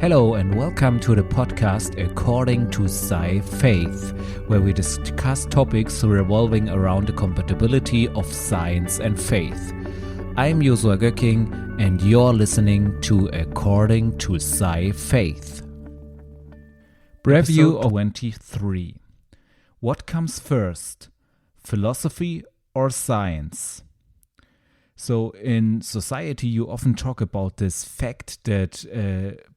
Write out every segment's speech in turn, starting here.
Hello and welcome to the podcast According to Sci-Faith, where we discuss topics revolving around the compatibility of science and faith. I'm Joshua Göcking and you're listening to According to Sci-Faith. Review of 23. What comes first, philosophy or science? So in society, you often talk about this fact that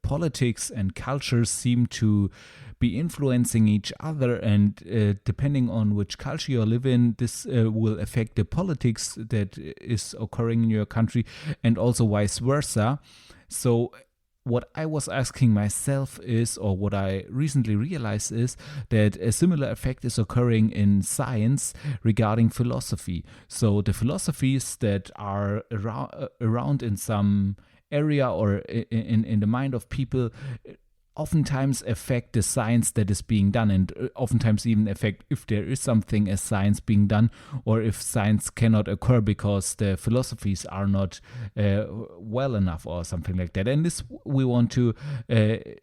politics and culture seem to be influencing each other, and depending on which culture you live in, this will affect the politics that is occurring in your country, and also vice versa. So what I was asking myself is, or what I recently realized is, that a similar effect is occurring in science regarding philosophy. So the philosophies that are around in some area or in the mind of people oftentimes affect the science that is being done, and oftentimes even affect if there is something as science being done, or if science cannot occur because the philosophies are not well enough or something like that. And this we want to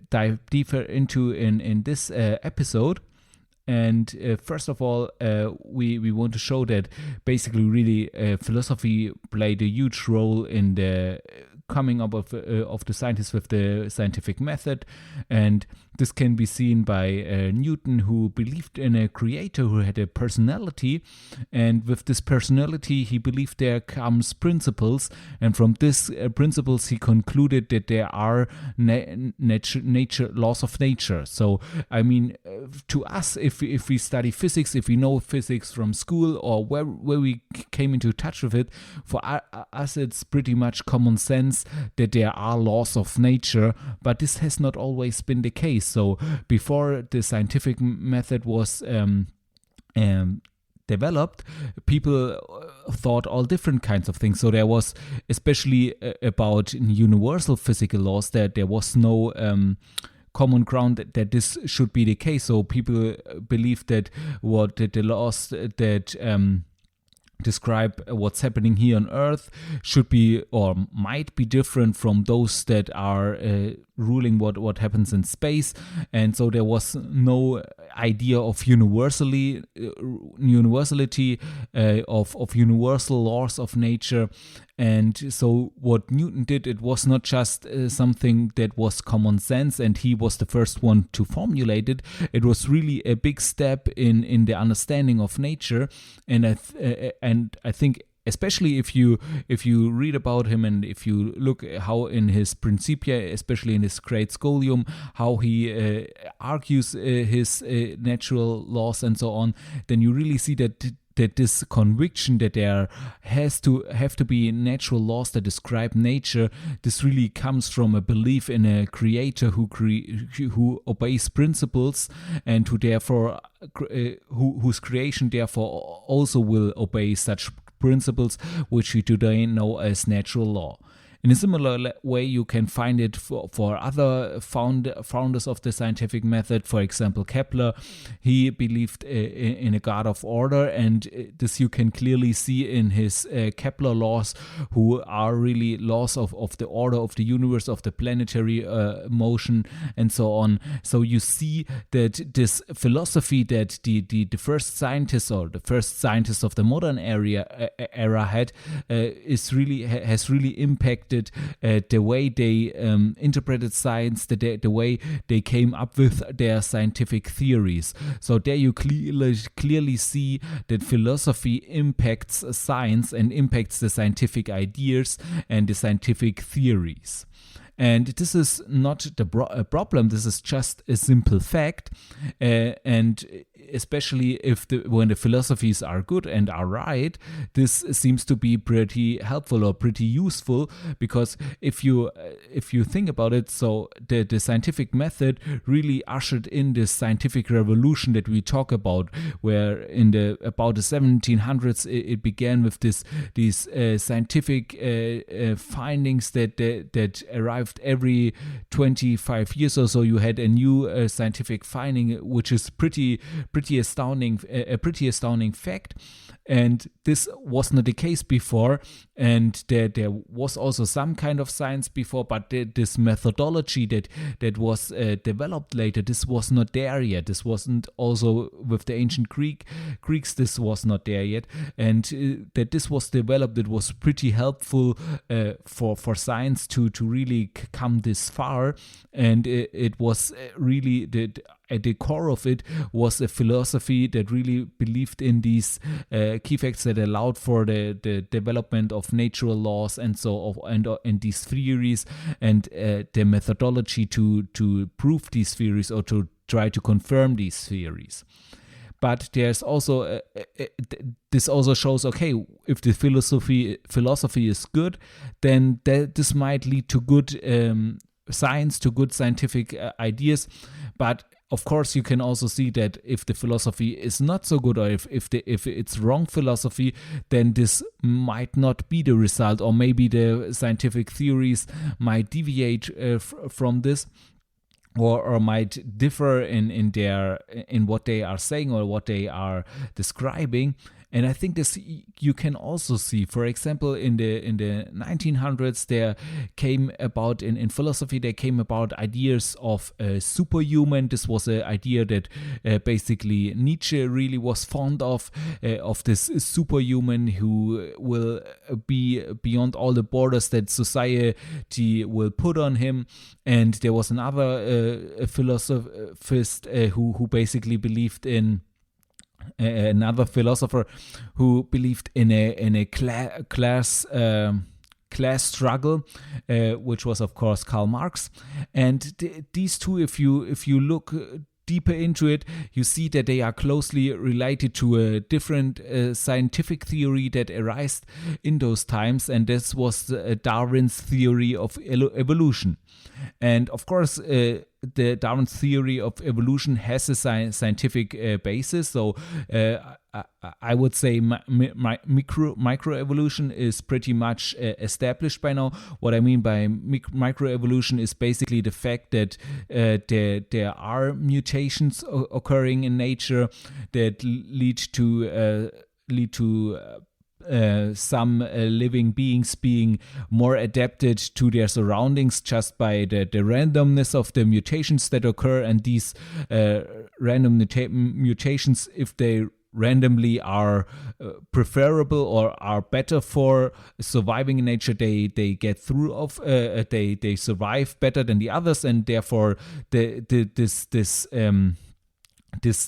dive deeper into in this episode. And first of all, we want to show that basically really philosophy played a huge role in the coming up of the scientists with the scientific method. And this can be seen by Newton, who believed in a creator who had a personality, and with this personality he believed there comes principles, and from this principles he concluded that there are nature laws of nature. So I mean, to us, if we study physics, if we know physics from school or where we came into touch with it, for us it's pretty much common sense that there are laws of nature, but this has not always been the case. So before the scientific method was developed, people thought all different kinds of things. So there was, especially about universal physical laws, that there was no common ground that this should be the case. So people believed that what the laws that describe what's happening here on Earth should be or might be different from those that are ruling what happens in space. And so there was no idea of universality of universal laws of nature. And so what Newton did, it was not just something that was common sense and he was the first one to formulate it. It was really a big step in the understanding of nature. And I think, especially if you read about him and if you look how in his Principia, especially in his great scholium, how he argues his natural laws and so on, then you really see that this conviction that there have to be natural laws that describe nature, this really comes from a belief in a creator who obeys principles, and who therefore whose creation therefore also will obey such principles, which we today know as natural law. In a similar way, you can find it for other founders of the scientific method. For example, Kepler, he believed in a God of order, and this you can clearly see in his Kepler laws, who are really laws of the order of the universe, of the planetary motion, and so on. So you see that this philosophy that the first scientists or the first scientists of the modern era had has really impacted the way they interpreted science, the way they came up with their scientific theories. So there you clearly see that philosophy impacts science and impacts the scientific ideas and the scientific theories. And this is not a problem, this is just a simple fact. And especially when the philosophies are good and are right, this seems to be pretty helpful or pretty useful, because if you think about it, so the scientific method really ushered in this scientific revolution that we talk about, where about the 1700s it began with these scientific findings that arrived every 25 years or so. You had a new scientific finding which is pretty pretty astounding, a pretty astounding fact. And this was not the case before, and there was also some kind of science before, but this methodology that was developed later, this was not there yet. This wasn't also with the ancient Greeks. This was not there yet, and that this was developed, it was pretty helpful for science to really come this far, and it was really at the core of it was a philosophy that really believed in these key facts that allowed for the development of natural laws and and these theories, and the methodology to prove these theories or to try to confirm these theories. But there's also this also shows, okay, if the philosophy is good, then this might lead to good science, to good scientific ideas. But of course, you can also see that if the philosophy is not so good, or if it's wrong philosophy, then this might not be the result, or maybe the scientific theories might deviate from this, or might differ in what they are saying or what they are describing. And I think this you can also see, for example, in the 1900s, there came about in philosophy, there came about ideas of superhuman. This was an idea that basically Nietzsche really was fond of this superhuman who will be beyond all the borders that society will put on him. And there was another philosophist who basically believed in another philosopher who believed in a class struggle, which was of course Karl Marx. And these two, if you look deeper into it, you see that they are closely related to a different scientific theory that arose in those times, and this was Darwin's theory of evolution. And of course, the Darwin's theory of evolution has a scientific basis. So I would say microevolution is pretty much established by now. What I mean by microevolution is basically the fact that there are mutations occurring in nature that lead to some living beings being more adapted to their surroundings just by the randomness of the mutations that occur. And these random mutations, if they randomly are preferable or are better for surviving in nature, they get through of they survive better than the others, and therefore this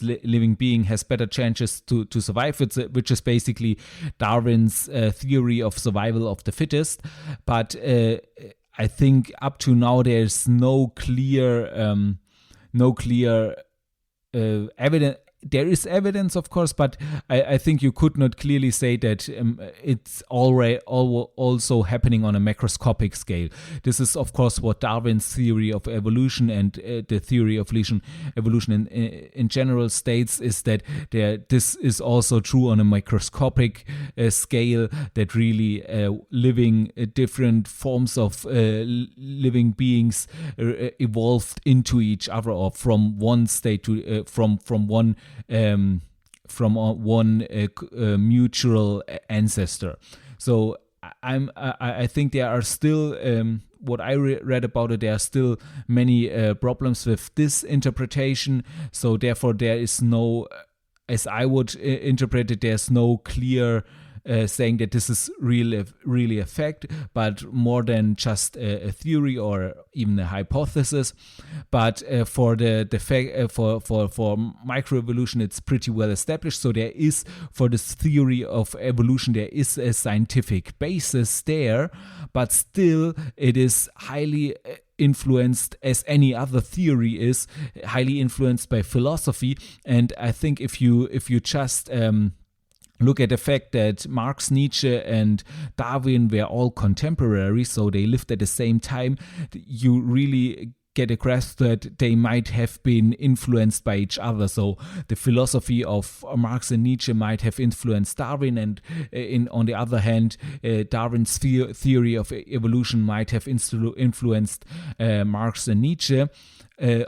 living being has better chances to survive, which is basically Darwin's theory of survival of the fittest. But I think up to now there's no clear evidence. There is evidence, of course, but I think you could not clearly say that it's already also happening on a macroscopic scale. This is, of course, what Darwin's theory of evolution and the theory of evolution in general states, is that this is also true on a microscopic scale, that really living different forms of living beings evolved into each other, or from one state to from one mutual ancestor. So I think there are still what I read about it, there are still many problems with this interpretation. So therefore there is no, as I would interpret it, there's no clear saying that this is really a fact, but more than just a theory or even a hypothesis. But for the fact for microevolution, it's pretty well established. So there is, for this theory of evolution, there is a scientific basis there, but still it is highly influenced, as any other theory is, highly influenced by philosophy. And I think if you just look at the fact that Marx, Nietzsche, and Darwin were all contemporaries, so they lived at the same time, you really get a grasp that they might have been influenced by each other. So the philosophy of Marx and Nietzsche might have influenced Darwin, and on the other hand, Darwin's theory of evolution might have influenced Marx and Nietzsche.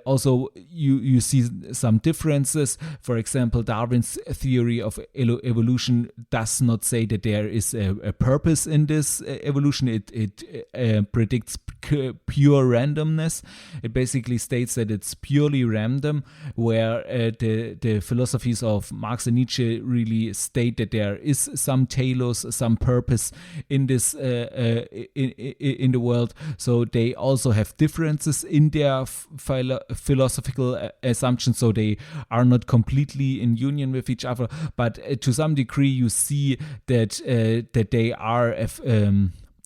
Also, you see some differences. For example, Darwin's theory of evolution does not say that there is a purpose in this evolution. It predicts pure randomness. It basically states that it's purely random, where the philosophies of Marx and Nietzsche really state that there is some telos, some purpose in this in the world. So they also have differences in their philosophical assumptions, so they are not completely in union with each other, but to some degree you see that they are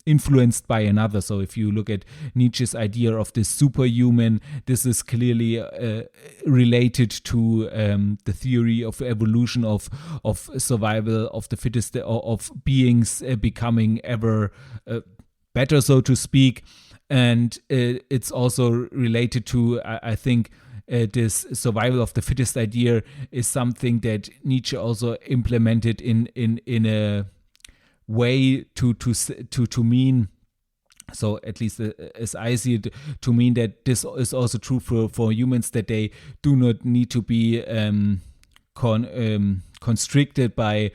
influenced by another. So if you look at Nietzsche's idea of the superhuman, this is clearly related to the theory of evolution, of survival of the fittest, of beings becoming ever better, so to speak. And it's also related to, I think, this survival of the fittest idea is something that Nietzsche also implemented in a way to mean, so at least as I see it, to mean that this is also true for humans, that they do not need to be constricted by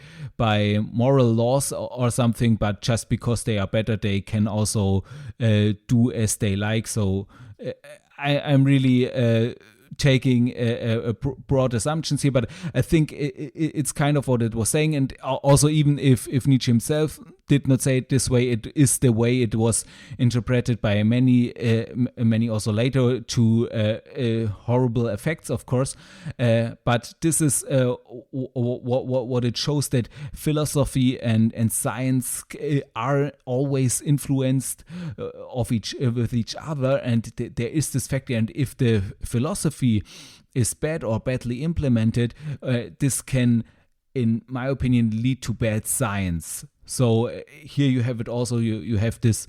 moral laws or something, but just because they are better, they can also do as they like. So I'm really taking a broad assumptions here, but I think it's kind of what it was saying. And also, even if Nietzsche himself did not say it this way, it is the way it was interpreted by many also later, to horrible effects, of course. But this is what it shows, that philosophy and science are always influenced with each other, and there is this factor. And if the philosophy is bad or badly implemented, this can, in my opinion, lead to bad science. So here you have it also, you have this,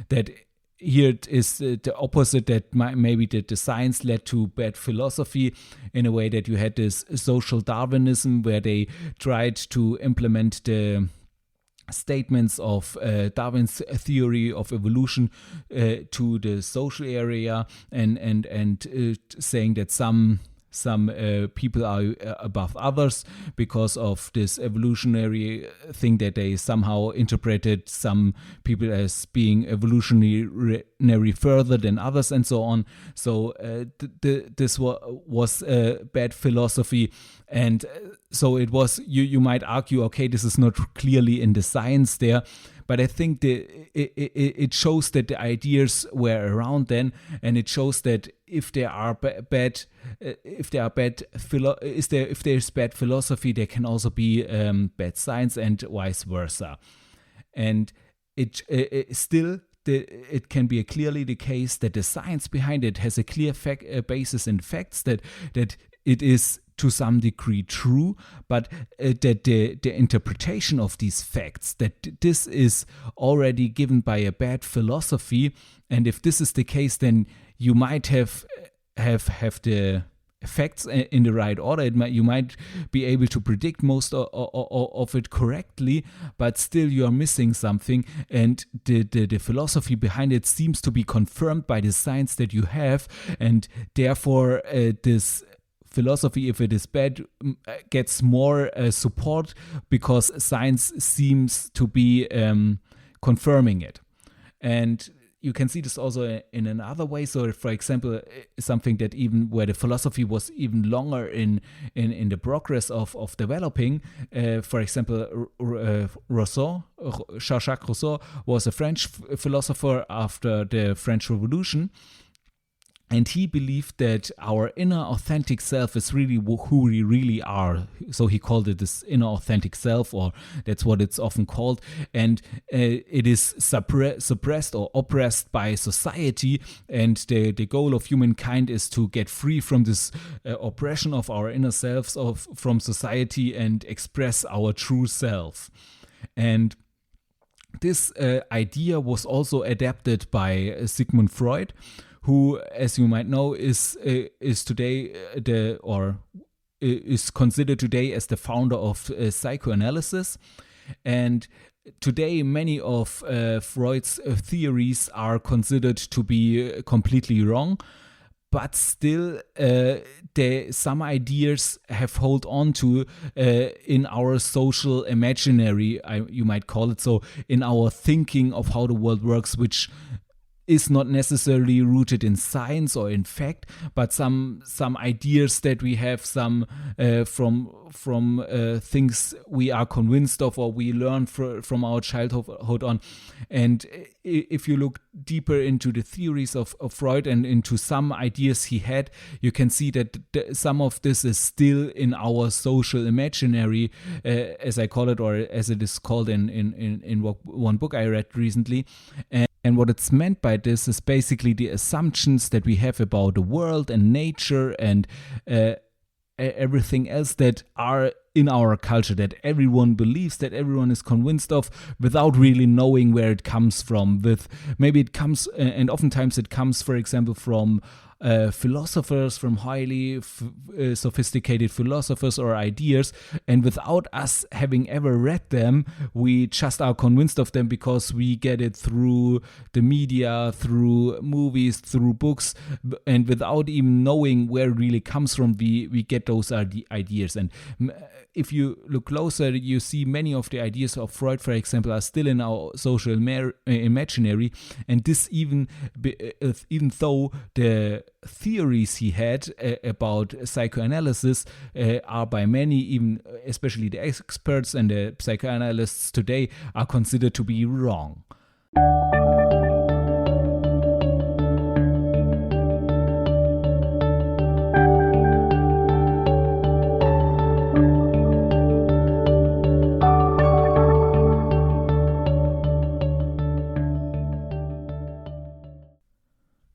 that here it is the opposite, that maybe the science led to bad philosophy, in a way that you had this social Darwinism, where they tried to implement the statements of Darwin's theory of evolution to the social area, and saying that some people are above others because of this evolutionary thing, that they somehow interpreted some people as being evolutionary further than others, and so on. So this was bad philosophy. And so it was, you might argue, okay, this is not clearly in the science there, but I think it shows that the ideas were around then, and it shows that if there is bad philosophy, there can also be bad science, and vice versa. And it can be clearly the case that the science behind it has a clear basis in facts, that it is to some degree true, but that the interpretation of these facts, that this is already given by a bad philosophy. And if this is the case, then you might have the facts in the right order. You might be able to predict most of it correctly, but still you are missing something, and the philosophy behind it seems to be confirmed by the science that you have, and therefore this philosophy, if it is bad, gets more support, because science seems to be confirming it. And you can see this also in another way. So, for example, something that even where the philosophy was even longer in the progress of developing. For example, Jean-Jacques Rousseau was a French philosopher after the French Revolution. And he believed that our inner authentic self is really who we really are. So he called it this inner authentic self, or that's what it's often called. And it is suppressed or oppressed by society. And the goal of humankind is to get free from this oppression of our inner selves, from society, and express our true self. And this idea was also adapted by Sigmund Freud, who, as you might know, is today is considered today as the founder of psychoanalysis. And today, many of Freud's theories are considered to be completely wrong. but still some ideas have hold on to in our social imaginary, you might call it, so in our thinking of how the world works, which is not necessarily rooted in science or in fact, but some ideas that we have, some from things we are convinced of or we learn from our childhood on. And if you look deeper into the theories of Freud and into some ideas he had, you can see that some of this is still in our social imaginary, as I call it, or as it is called in one book I read recently. And what it's meant by this is basically the assumptions that we have about the world and nature and everything else that are in our culture, that everyone believes, that everyone is convinced of, without really knowing where it comes from. Maybe it comes, and oftentimes it comes, for example, from philosophers, from highly sophisticated philosophers or ideas, and without us having ever read them, we just are convinced of them because we get it through the media, through movies, through books, and without even knowing where it really comes from, we get those ideas. And if you look closer, you see many of the ideas of Freud, for example, are still in our social imaginary, and this even though the theories he had about psychoanalysis are by many, even especially the experts and the psychoanalysts today, are considered to be wrong.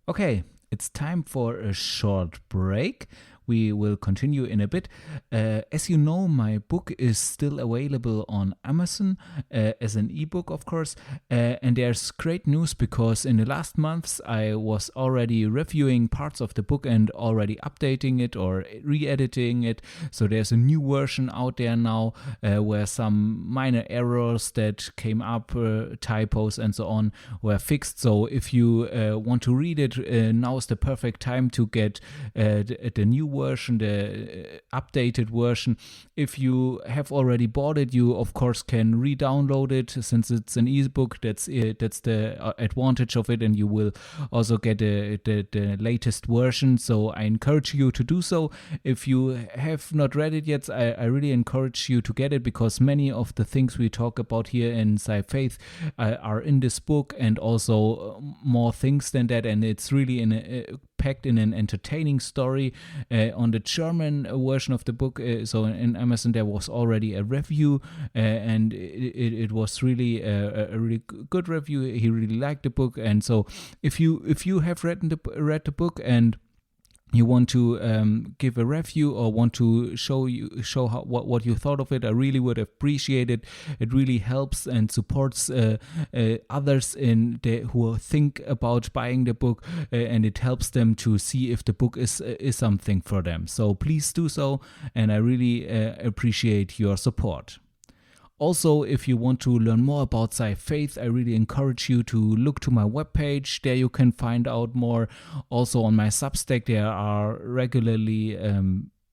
Okay, it's time for a short break. We will continue in a bit. As you know, my book is still available on Amazon as an ebook, of course. And there's great news because in the last months I was already reviewing parts of the book and already updating it or re-editing it. So there's a new version out there now where some minor errors that came up, typos and so on, were fixed. So if you want to read it, now is the perfect time to get the new version, the updated version. If you have already bought it, you of course can re-download it since it's an ebook. That's the advantage of it, and you will also get the latest version. So I encourage you to do so. If you have not read it yet, I really encourage you to get it because many of the things we talk about here in Sci-Faith are in this book, and also more things than that. And it's really packed in an entertaining story. On the German version of the book, so in Amazon there was already a review, and it was really a really good review. He really liked the book, and so if you have read the book and you want to give a review or want to show what you thought of it, I really would appreciate it. It really helps and supports others who think about buying the book, and it helps them to see if the book is something for them. So please do so, and I really appreciate your support. Also, if you want to learn more about Sci-Faith, I really encourage you to look to my webpage. There you can find out more. Also on my Substack, there are regularly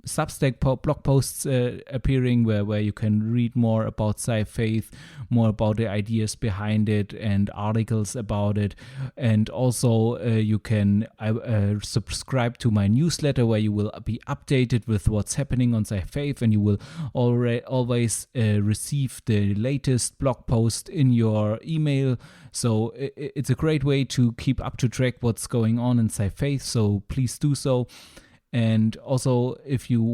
Substack blog posts appearing where you can read more about Sci-Faith, more about the ideas behind it, and articles about it. And also you can subscribe to my newsletter where you will be updated with what's happening on Sci-Faith, and you will always receive the latest blog post in your email. So it's a great way to keep up to track what's going on in Sci-Faith, so please do so. And also, if you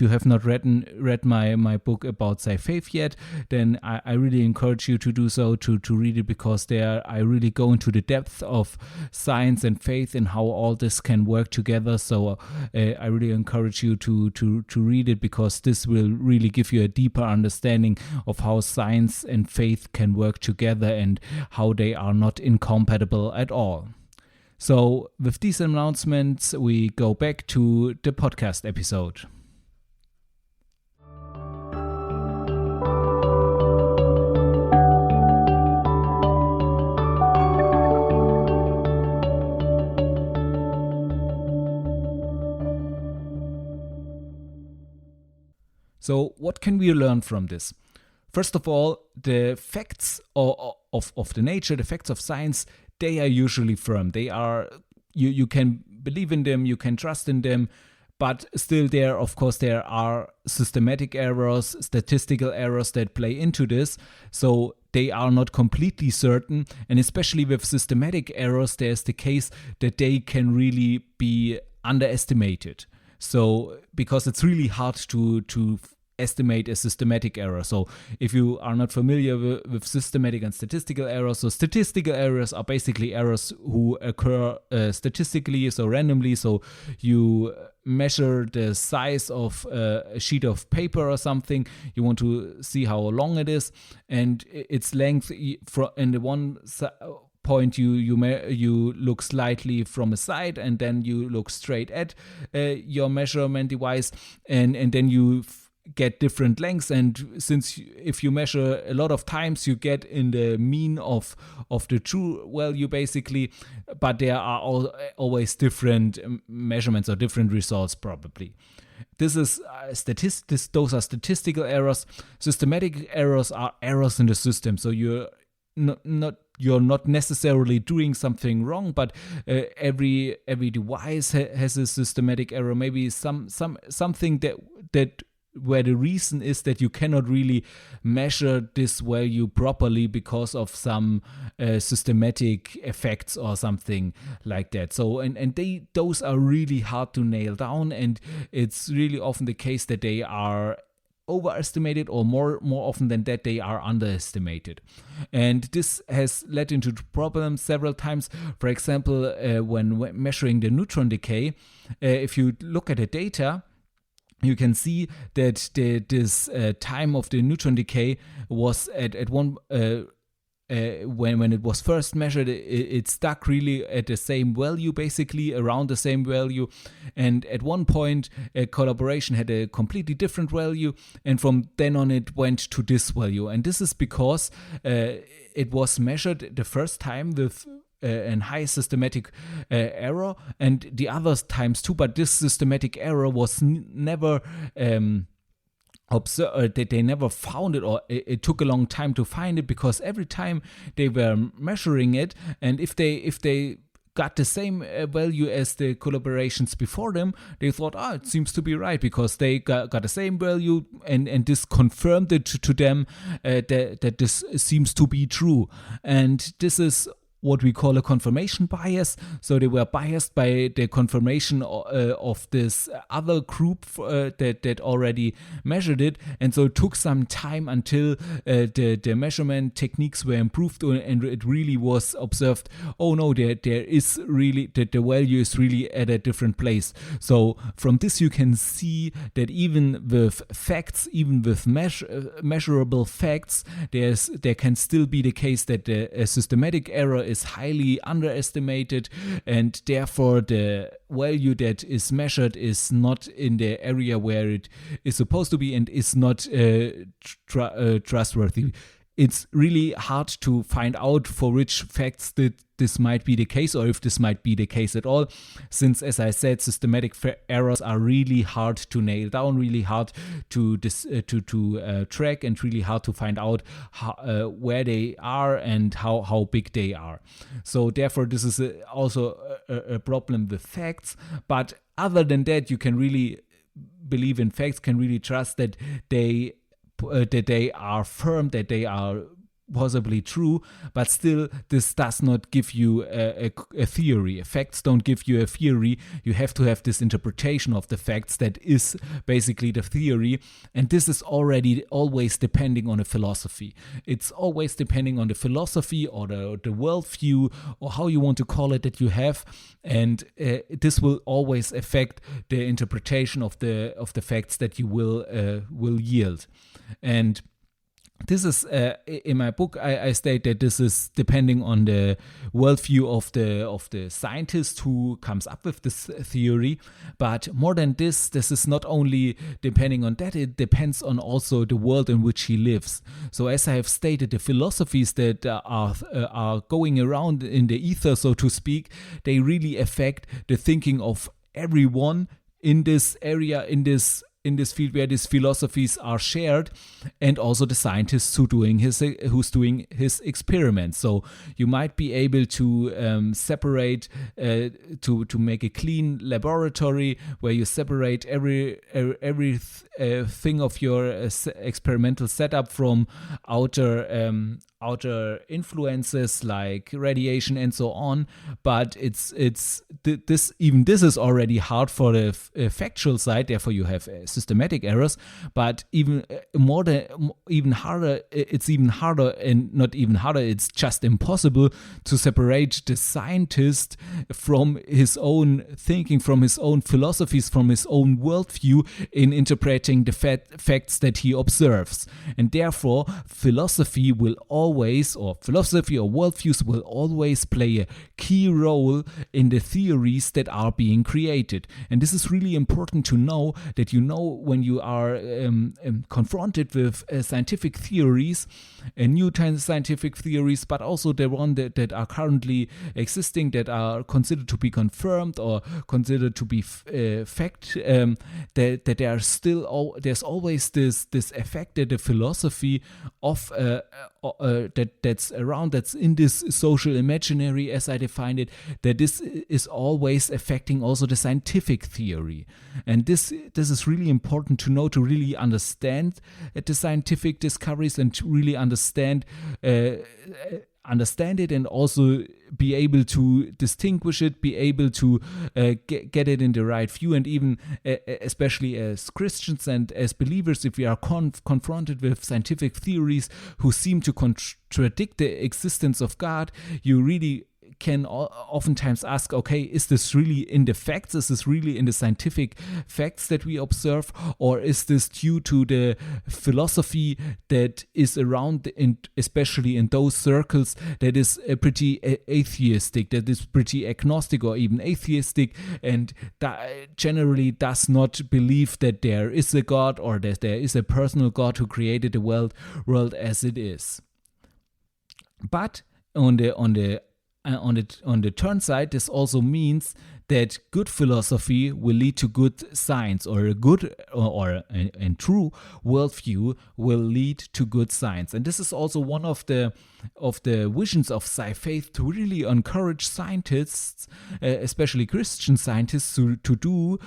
have not read my book about Sci-Faith yet, then I really encourage you to do so, to read it, because there I really go into the depth of science and faith and how all this can work together. So I really encourage you to read it, because this will really give you a deeper understanding of how science and faith can work together and how they are not incompatible at all. So with these announcements, we go back to the podcast episode. So what can we learn from this? First of all, the facts of the nature, the facts of science, they are usually firm. They are, you can believe in them, you can trust in them, but still there are systematic errors, statistical errors that play into this. So they are not completely certain. And especially with systematic errors, there's the case that they can really be underestimated. So because it's really hard to estimate a systematic error. So if you are not familiar with systematic and statistical errors, so statistical errors are basically errors who occur statistically, so randomly. So you measure the size of a sheet of paper or something. You want to see how long it is, and its length in the one point you look slightly from a side, and then you look straight at your measurement device, and then you get different lengths, and if you measure a lot of times, you get in the mean of the true value basically, but there are always different measurements or different results probably. This is those are statistical errors. Systematic errors are errors in the system, so you're not necessarily doing something wrong, but every device has a systematic error, maybe something that where the reason is that you cannot really measure this value properly because of some systematic effects or something like that. So those are really hard to nail down, and it's really often the case that they are overestimated, or more often than that they are underestimated. And this has led into problems several times. For example, when measuring the neutron decay, if you look at the data, you can see that this time of the neutron decay was at one when it was first measured, it stuck really at the same value, basically around the same value. And at one point, a collaboration had a completely different value, and from then on it went to this value. And this is because it was measured the first time with an high systematic error, and the other times too, but this systematic error was never observed. They never found it, or it took a long time to find it, because every time they were measuring it, and if they got the same value as the collaborations before them, they thought, it seems to be right, because they got the same value, and this confirmed it to them that this seems to be true. And this is what we call a confirmation bias. So they were biased by the confirmation of this other group that already measured it, and so it took some time until the measurement techniques were improved, and it really was observed, oh no, there is really, that the value is really at a different place. So from this you can see that even with facts, even with measurable facts, there can still be the case that a systematic error is highly underestimated, and therefore the value that is measured is not in the area where it is supposed to be, and is not trustworthy. It's really hard to find out for which facts that this might be the case, or if this might be the case at all, since, as I said, systematic errors are really hard to nail down, really hard to track, and really hard to find out where they are and how big they are. So therefore, this is also a problem with facts. But other than that, you can really believe in facts, can really trust that they are firm, that they are possibly true, but still this does not give you a theory. Facts don't give you a theory. You have to have this interpretation of the facts that is basically the theory, and this is already always depending on a philosophy. It's always depending on the philosophy or the worldview, or how you want to call it, that you have, and this will always affect the interpretation of the facts that you will yield. And this is, in my book, I state that this is depending on the worldview of the scientist who comes up with this theory. But more than this is not only depending on that, it depends on also the world in which he lives. So as I have stated, the philosophies that are going around in the ether, so to speak, they really affect the thinking of everyone in this area, in this field where these philosophies are shared, and also the scientists who's doing his experiments. So you might be able to separate to make a clean laboratory where you separate every thing of your experimental setup from outer influences like radiation and so on. But this is already hard for the factual side. Therefore, you have systematic errors. But even harder. It's even harder, and not even harder. It's just impossible to separate the scientist from his own thinking, from his own philosophies, from his own worldview in interpreting the facts that he observes. And therefore, philosophy or worldviews will always play a key role in the theories that are being created. And this is really important to know, that when you are confronted with scientific theories, new scientific theories, but also the one that are currently existing, that are considered to be confirmed or considered to be fact, that there's always this effect that the philosophy of that's around, that's in this social imaginary, as I define it, that this is always affecting also the scientific theory. And this is really important to know, to really understand the scientific discoveries and to really understand it, and also be able to distinguish it, be able to get it in the right view. And even especially as Christians and as believers, if we are confronted with scientific theories who seem to contradict the existence of God, you really can oftentimes ask, okay, is this really in the facts? Is this really in the scientific facts that we observe? Or is this due to the philosophy that is around, especially in those circles, that is pretty atheistic, that is pretty agnostic or even atheistic, and that generally does not believe that there is a God, or that there is a personal God who created the world as it is. But on the turn side, this also means that good philosophy will lead to good science, or a good and true worldview will lead to good science. And this is also one of the visions of Sci-Faith, to really encourage scientists, especially Christian scientists, to do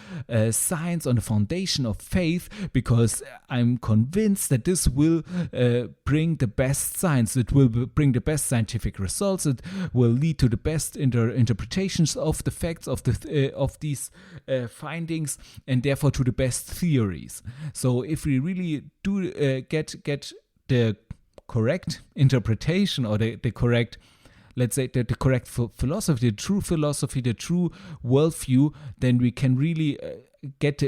science on the foundation of faith, because I'm convinced that this will bring the best science. It will bring the best scientific results. It will lead to the best interpretations of the facts of these findings, and therefore to the best theories. So if we really do get the correct interpretation, or the correct, let's say, the correct philosophy, the true worldview, then we can really get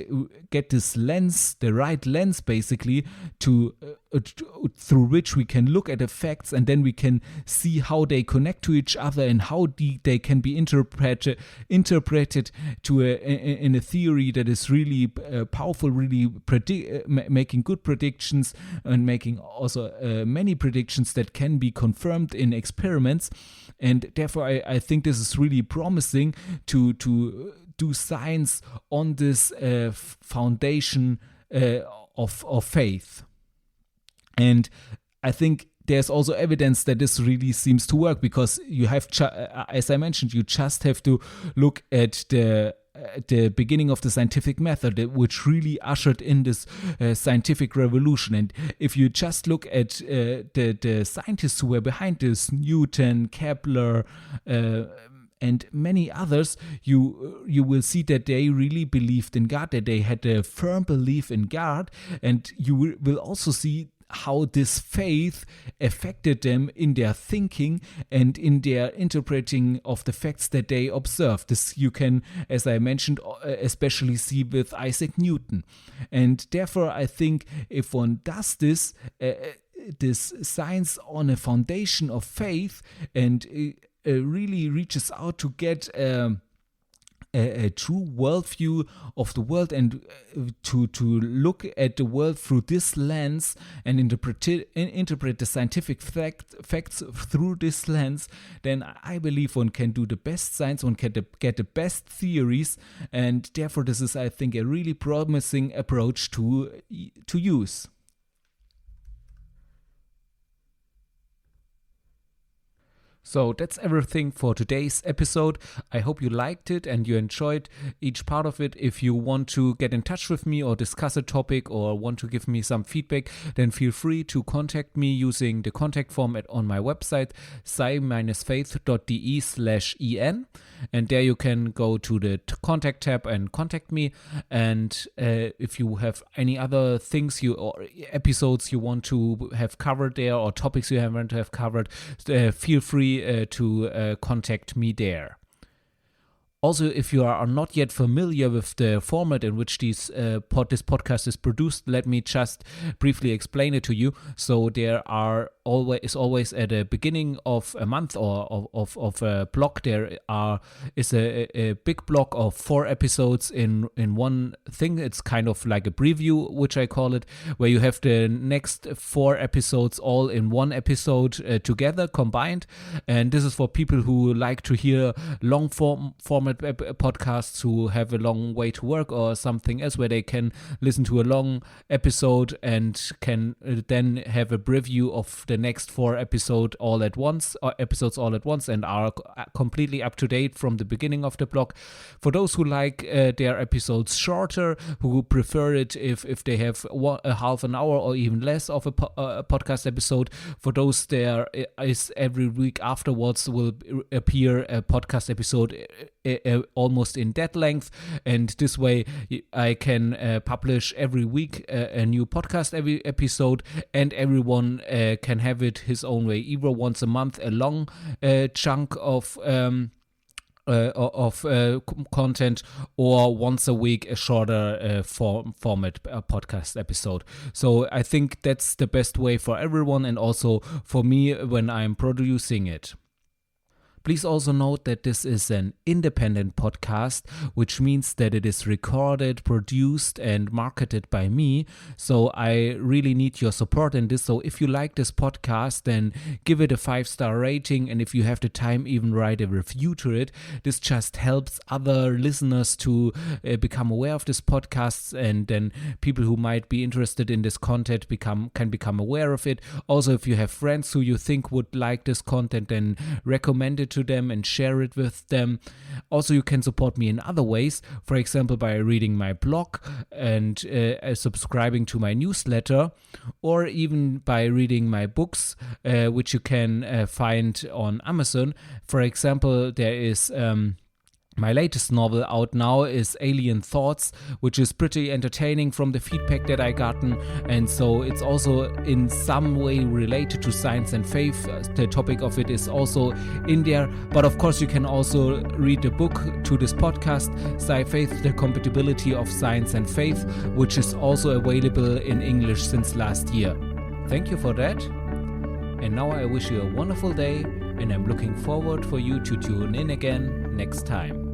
this lens, the right lens, basically, through which we can look at the facts, and then we can see how they connect to each other, and how they can be interpreted in a theory that is really powerful, really making good predictions, and making also many predictions that can be confirmed in experiments. And therefore, I think this is really promising to do science on this foundation of faith. And I think there's also evidence that this really seems to work, because you have, as I mentioned, you just have to look at the beginning of the scientific method, which really ushered in this scientific revolution. And if you just look at the scientists who were behind this, Newton, Kepler, and many others, you will see that they really believed in God, that they had a firm belief in God. And you will also see how this faith affected them in their thinking and in their interpreting of the facts that they observed. This you can, as I mentioned, especially see with Isaac Newton. And therefore, I think if one does this science on a foundation of faith, and really reaches out to get a true worldview of the world, and to look at the world through this lens and interpret the scientific facts through this lens, then I believe one can do the best science, one can get the best theories, and therefore this is, I think, a really promising approach to use. So that's everything for today's episode. I hope you liked it and you enjoyed each part of it. If you want to get in touch with me or discuss a topic or want to give me some feedback, then feel free to contact me using the contact form on my website, sci-faith.de/en. And there you can go to the contact tab and contact me. And if you have any other things or episodes you want to have covered there, or topics you want to have covered, feel free to contact me there. Also, if you are not yet familiar with the format in which this podcast is produced, let me just briefly explain it to you. So there is always at the beginning of a month or of a block, there is a big block of 4 episodes in one thing. It's kind of like a preview, which I call it, where you have the next 4 episodes all in one episode together, combined. And this is for people who like to hear long format podcasts, who have a long way to work or something else, where they can listen to a long episode and can then have a preview of the next 4 episodes all at once, and are completely up to date from the beginning of the block. For those who like their episodes shorter, who prefer it if they have a half an hour or even less of a podcast episode, for those there is every week afterwards will appear a podcast episode almost in that length, and this way I can publish every week a new podcast every episode, and everyone can have it his own way, either once a month a long chunk of content, or once a week a shorter format podcast episode. So I think that's the best way for everyone, and also for me when I'm producing it. Please also note that this is an independent podcast, which means that it is recorded, produced, and marketed by me. So I really need your support in this. So if you like this podcast, then give it a 5-star rating. And if you have the time, even write a review to it. This just helps other listeners to become aware of this podcast, and then people who might be interested in this content can become aware of it. Also, if you have friends who you think would like this content, then recommend it to them and share it with them. Also, you can support me in other ways, for example by reading my blog and subscribing to my newsletter, or even by reading my books, which you can find on Amazon. For example, there is my latest novel out now is Alien Thoughts, which is pretty entertaining from the feedback that I gotten, and so it's also in some way related to science and faith. The topic of it is also in there, but of course you can also read the book to this podcast, Sci-Faith, The Compatibility of Science and Faith, which is also available in English since last year. Thank you for that, and now I wish you a wonderful day, and I'm looking forward for you to tune in again next time.